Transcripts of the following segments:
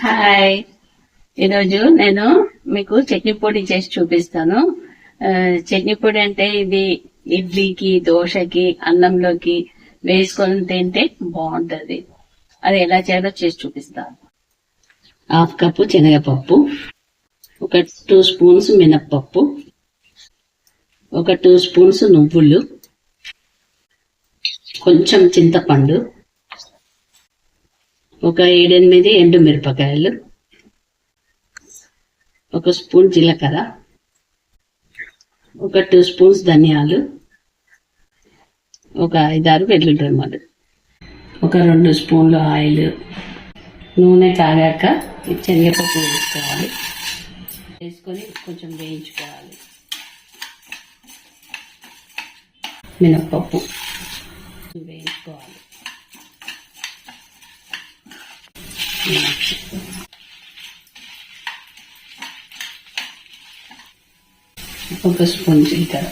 Hi, ఈరోజు నేను మీకు చట్నీ పొడి చేసి చూపిస్తాను. చట్నీ పొడి అంటే ఇది ఇడ్లీకి, దోశకి, అన్నంలోకి వేసుకొని తింటే బాగుంటది. అది ఎలా చేయాలో చేసి చూపిస్తాను. 1/2 కప్పు శనగపప్పు, ఒక 2 స్పూన్స్ మినప్పప్పు, ఒక 2 స్పూన్స్ నువ్వులు, కొంచెం చింతపండు, ఒక 7-8 ఎండు మిరపకాయలు, ఒక స్పూన్ జీలకర్ర, ఒక 2 స్పూన్స్ ధనియాలు, ఒక 5-6 వెల్లుల్లి రెమ్మలు, ఒక 2 స్పూన్లు ఆయిల్. నూనె కాగాక శనగపప్పు వేసుకోవాలి. వేసుకొని కొంచెం వేయించుకోవాలి. మినప్పప్పు వేయించుకోవాలి. ఒక స్పూన్ జీలకర్ర,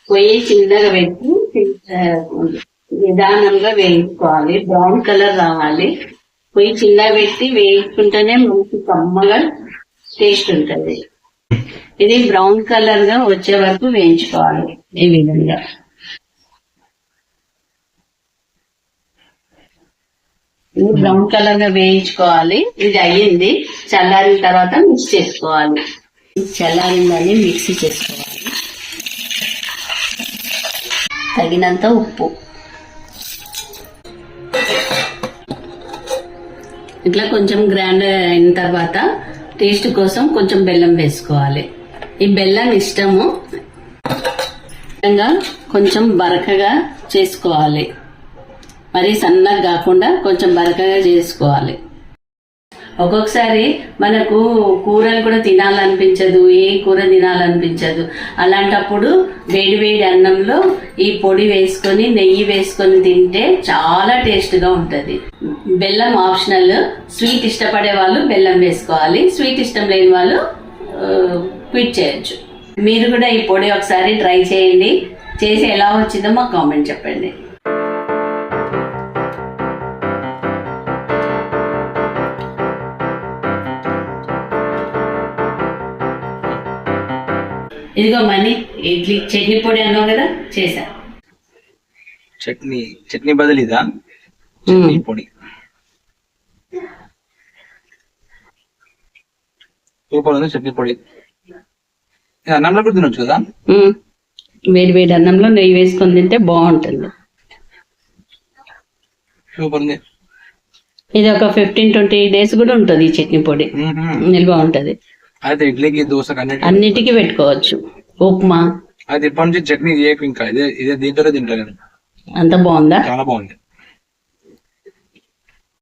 పొయ్యి చిన్నగా పెట్టి నిదానంగా వేయించుకోవాలి. బ్రౌన్ కలర్ రావాలి. పొయ్యి చిన్నగా పెట్టి వేయించుకుంటేనే మంచి కమ్మగా టేస్ట్ ఉంటుంది. ఇది బ్రౌన్ కలర్ గా వచ్చే వరకు వేయించుకోవాలి. ఈ విధంగా ఇది బ్రౌన్ కలర్ గా వేయించుకోవాలి. ఇది అయ్యింది. చల్లారిన తర్వాత మిక్స్ చేసుకోవాలి. చల్లారిందని మిక్సీ చేసుకోవాలి. తగినంత ఉప్పు, ఇట్లా కొంచెం గ్రైండ్ అయిన తర్వాత టేస్ట్ కోసం కొంచెం బెల్లం వేసుకోవాలి. ఈ బెల్లం ఇష్టము, కొంచెం బరకగా చేసుకోవాలి. మరి సన్నగా కాకుండా కొంచెం బరకగా చేసుకోవాలి. ఒక్కొక్కసారి మనకు కూరలు కూడా తినాలనిపించదు, ఏ కూర తినాలనిపించదు. అలాంటప్పుడు వేడి వేడి అన్నంలో ఈ పొడి వేసుకొని నెయ్యి వేసుకొని తింటే చాలా టేస్ట్ గా ఉంటది. బెల్లం ఆప్షనల్. స్వీట్ ఇష్టపడే వాళ్ళు బెల్లం వేసుకోవాలి. స్వీట్ ఇష్టం లేని వాళ్ళు క్విట్ చేయొచ్చు. మీరు కూడా ఈ పొడి ఒకసారి ట్రై చేయండి. చేసి ఎలా వచ్చిందో మాకు కామెంట్ చెప్పండి. ఇదిగో మనీ ఇడ్లీ చట్నీ పొడి అన్నావు కదా, చేసా. చట్నీ బదులు ఇదా చట్నీ పొడి? సూపర్ ఉంది చట్నీ పొడి. అన్నంలో కూడా తినొచ్చు కదా. వేడి వేడి అన్నంలో నెయ్యి వేసుకొని తింటే బాగుంటుంది. సూపర్ ఉంది. ఇది ఒక 15-20 days కూడా ఉంటుంది. ఈ చట్నీ పొడి నిల్వ ఉంటది. అయితే ఇడ్లీకి, దోశ అన్నిటికీ పెట్టుకోవచ్చు. ఉప్మా అయితే ఇప్పటి నుంచి చట్నీ ఇంకా ఇదే దీంతో తింటాను. అంత బాగుందా? చాలా బాగుంది.